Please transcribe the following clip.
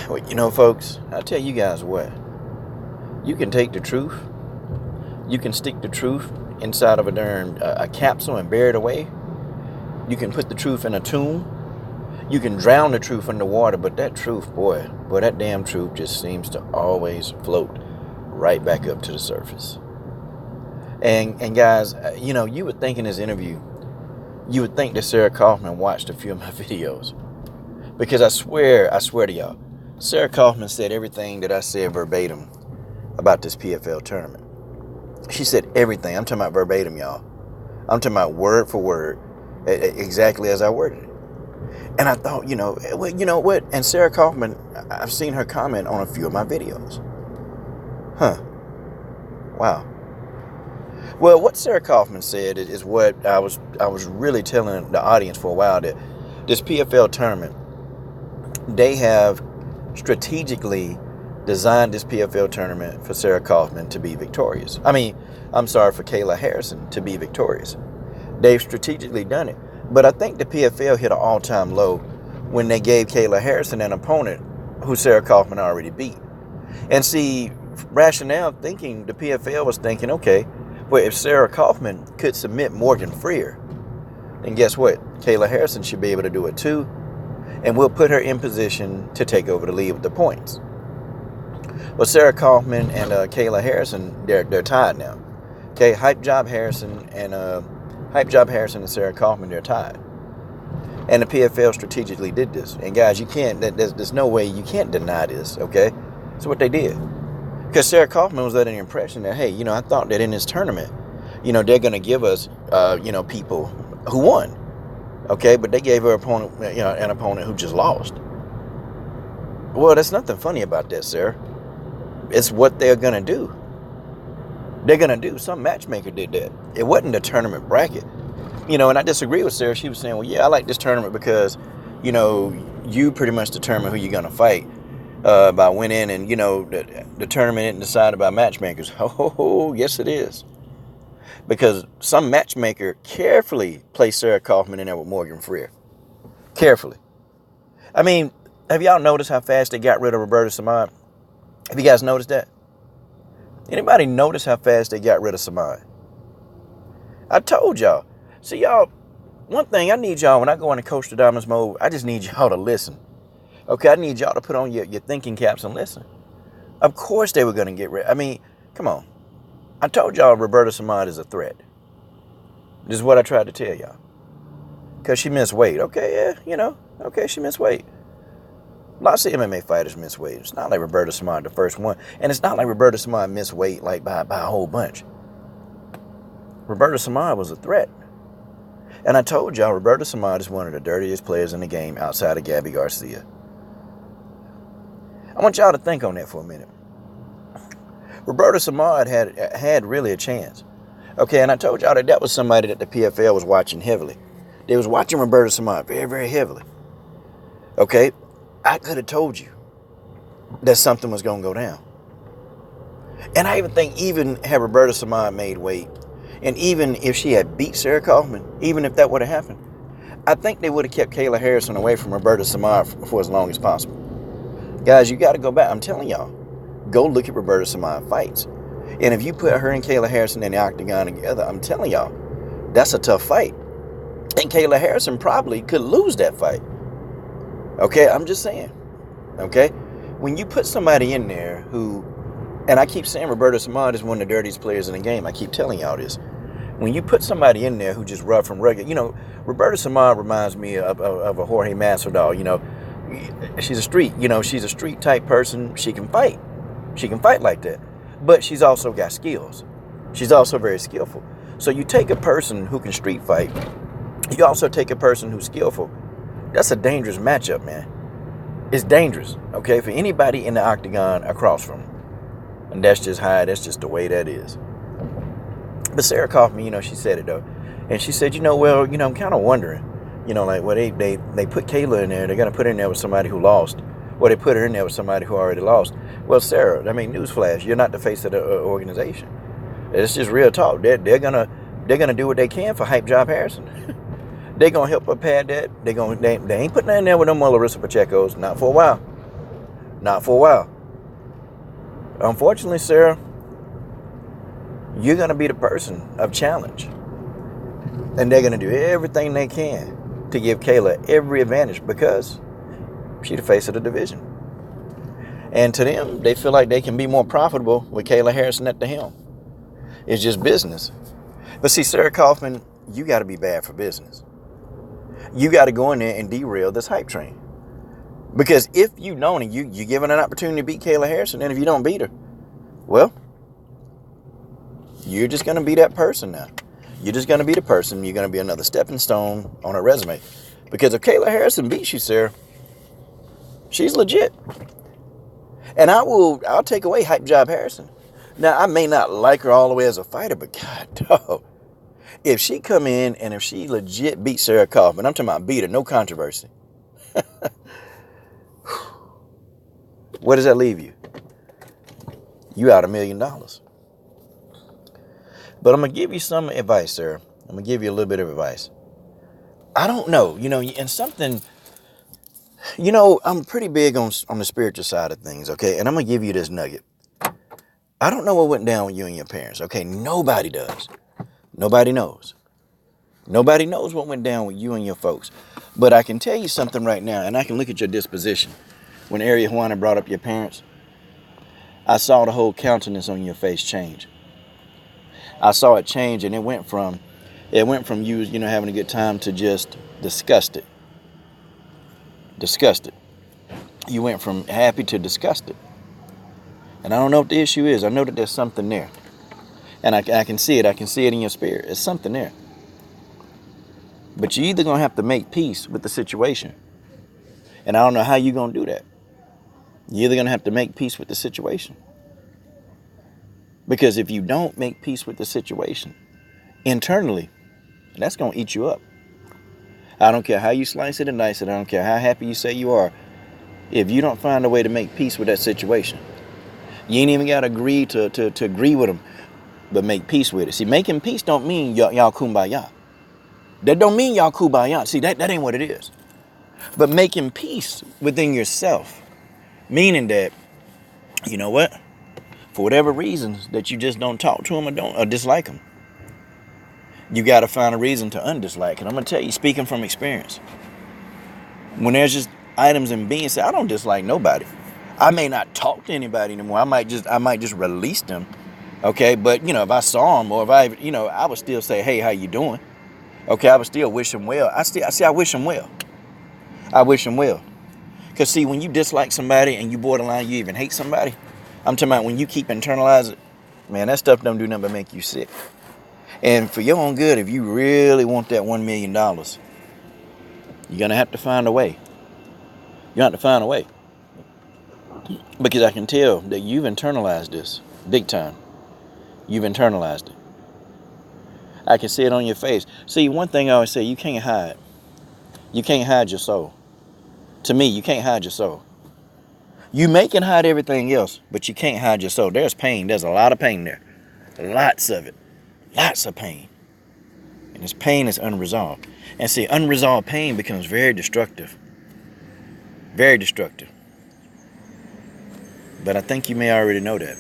Well, folks, I'll tell you guys what. You can take the truth. You can stick the truth inside of a capsule and bury it away. You can put the truth in a tomb. You can drown the truth in the water, but that truth, boy, that damn truth just seems to always float right back up to the surface. And guys, you would think in this interview, you would think that Sarah Kaufman watched a few of my videos. Because I swear to y'all, Sarah Kaufman said everything that I said verbatim about this PFL tournament. She said everything. I'm talking about verbatim, y'all. I'm talking about word for word, exactly as I worded it. And I thought, you know what? And Sarah Kaufman, I've seen her comment on a few of my videos. Huh. Wow. Well, what Sarah Kaufman said is what I was really telling the audience for a while, that this PFL tournament, they have strategically designed this PFL tournament for Sarah Kaufman to be victorious. For Kayla Harrison to be victorious. They've strategically done it. But I think the PFL hit an all-time low when they gave Kayla Harrison an opponent who Sarah Kaufman already beat. And see, rationale thinking, the PFL was thinking, okay, well, if Sarah Kaufman could submit Morgan Freer, then guess what? Kayla Harrison should be able to do it too. And we'll put her in position to take over the lead with the points. Well, Sarah Kaufman and Kayla Harrison, they're tied now. Okay, Hype Job Harrison and Sarah Kaufman, they're tied. And the PFL strategically did this. And guys, you can't. There's no way you can't deny this. Okay, so what they did, because Sarah Kaufman was under the impression that, hey, I thought that in this tournament, they're gonna give us, people who won. Okay, but they gave her an opponent who just lost. Well, there's nothing funny about that, Sarah. It's what they're gonna do. They're gonna do. Some matchmaker did that. It wasn't the tournament bracket. And I disagree with Sarah. She was saying, well, yeah, I like this tournament because, you pretty much determine who you're gonna fight by winning, and the tournament isn't decided by matchmakers. Oh, yes, it is. Because some matchmaker carefully placed Sarah Kaufman in there with Morgan Freer. Carefully. Have y'all noticed how fast they got rid of Roberta Samad? Have you guys noticed that? Anybody notice how fast they got rid of Samad? I told y'all. See, y'all, one thing I need y'all, when I go into Coach the Diamonds mode, I just need y'all to listen. Okay, I need y'all to put on your thinking caps and listen. Of course they were going to get rid. Come on. I told y'all Roberta Samad is a threat. This is what I tried to tell y'all. Because she missed weight. Okay, yeah, okay, she missed weight. Lots of MMA fighters miss weight. It's not like Roberta Samad, the first one. And it's not like Roberta Samad missed weight like by a whole bunch. Roberta Samad was a threat. And I told y'all Roberta Samad is one of the dirtiest players in the game outside of Gabby Garcia. I want y'all to think on that for a minute. Roberta Samad had really a chance. Okay, and I told y'all that was somebody that the PFL was watching heavily. They was watching Roberta Samad very, very heavily. Okay, I could have told you that something was going to go down. And I even think, even had Roberta Samad made weight, and even if she had beat Sarah Kaufman, even if that would have happened, I think they would have kept Kayla Harrison away from Roberta Samad for as long as possible. Guys, you got to go back. I'm telling y'all, go look at Roberta Samad fights. And if you put her and Kayla Harrison in the octagon together, I'm telling y'all, that's a tough fight. And Kayla Harrison probably could lose that fight. Okay, I'm just saying. Okay? When you put somebody in there who, and I keep saying Roberta Samad is one of the dirtiest players in the game. I keep telling y'all this. When you put somebody in there who just rough and rugged, Roberta Samad reminds me of a Jorge Masvidal. She's a street type person. She can fight. She can fight like that. But she's also got skills. She's also very skillful. So you take a person who can street fight. You also take a person who's skillful. That's a dangerous matchup, man. It's dangerous, okay, for anybody in the octagon across from them. And that's just the way that is. But Sarah Kaufman, she said it though. And she said, I'm kind of wondering, they put Kayla in there. They're going to put her in there with somebody who lost. Or they put her in there with somebody who already lost. Well, Sarah, newsflash, you're not the face of the organization. It's just real talk. They're gonna do what they can for Hype Job Harrison. They're gonna help her pad that. They ain't putting her in there with no more Larissa Pacheco's, not for a while. Not for a while. Unfortunately, Sarah, you're going to be the person of challenge. And they're going to do everything they can to give Kayla every advantage because she's the face of the division. And to them, they feel like they can be more profitable with Kayla Harrison at the helm. It's just business. But see, Sarah Kaufman, you got to be bad for business. You got to go in there and derail this hype train. Because if you know and you're given an opportunity to beat Kayla Harrison, and if you don't beat her, well, you're just going to be that person now. You're just going to be the person. You're going to be another stepping stone on her resume. Because if Kayla Harrison beats you, Sarah, she's legit. And I'll take away Hype Job Harrison. Now, I may not like her all the way as a fighter, but God, dog, if she come in and if she legit beats Sarah Kaufman, I'm talking about beat her, no controversy. Where does that leave you? You out $1 million. But I'm going to give you some advice, Sarah. I'm going to give you a little bit of advice. I don't know, and something, I'm pretty big on the spiritual side of things, okay? And I'm going to give you this nugget. I don't know what went down with you and your parents, okay? Nobody does. Nobody knows. Nobody knows what went down with you and your folks. But I can tell you something right now, and I can look at your disposition. When Ariel Juana brought up your parents, I saw the whole countenance on your face change. I saw it change, and it went from you, having a good time to just disgusted. Disgusted. You went from happy to disgusted. And I don't know what the issue is. I know that there's something there. And I can see it. I can see it in your spirit. There's something there. But you're either going to have to make peace with the situation. And I don't know how you're going to do that. You're either going to have to make peace with the situation. Because if you don't make peace with the situation, internally, that's going to eat you up. I don't care how you slice it and dice it. I don't care how happy you say you are. If you don't find a way to make peace with that situation, you ain't even got to agree to agree with them, but make peace with it. See, making peace don't mean y'all kumbaya. That don't mean y'all kumbaya. See, that ain't what it is. But making peace within yourself, meaning that, you know what? For whatever reasons that you just don't talk to them or dislike them, you got to find a reason to undislike. And I'm going to tell you, speaking from experience, when there's just items and beings, I don't dislike nobody. I may not talk to anybody anymore. I might just release them. Okay. But if I saw them or if I would still say, hey, how you doing? Okay. I would still wish them well. I wish them well. I wish them well. Because see, when you dislike somebody and you borderline, you even hate somebody, I'm talking about when you keep internalizing, man, that stuff don't do nothing but make you sick. And for your own good, if you really want that $1 million, you're going to have to find a way. You have to find a way. Because I can tell that you've internalized this big time. You've internalized it. I can see it on your face. See, one thing I always say, you can't hide. You can't hide your soul. To me, you can't hide your soul. You can hide everything else, but you can't hide your soul. There's pain. There's a lot of pain there. Lots of it. Lots of pain. And this pain is unresolved. And see, unresolved pain becomes very destructive. Very destructive. But I think you may already know that.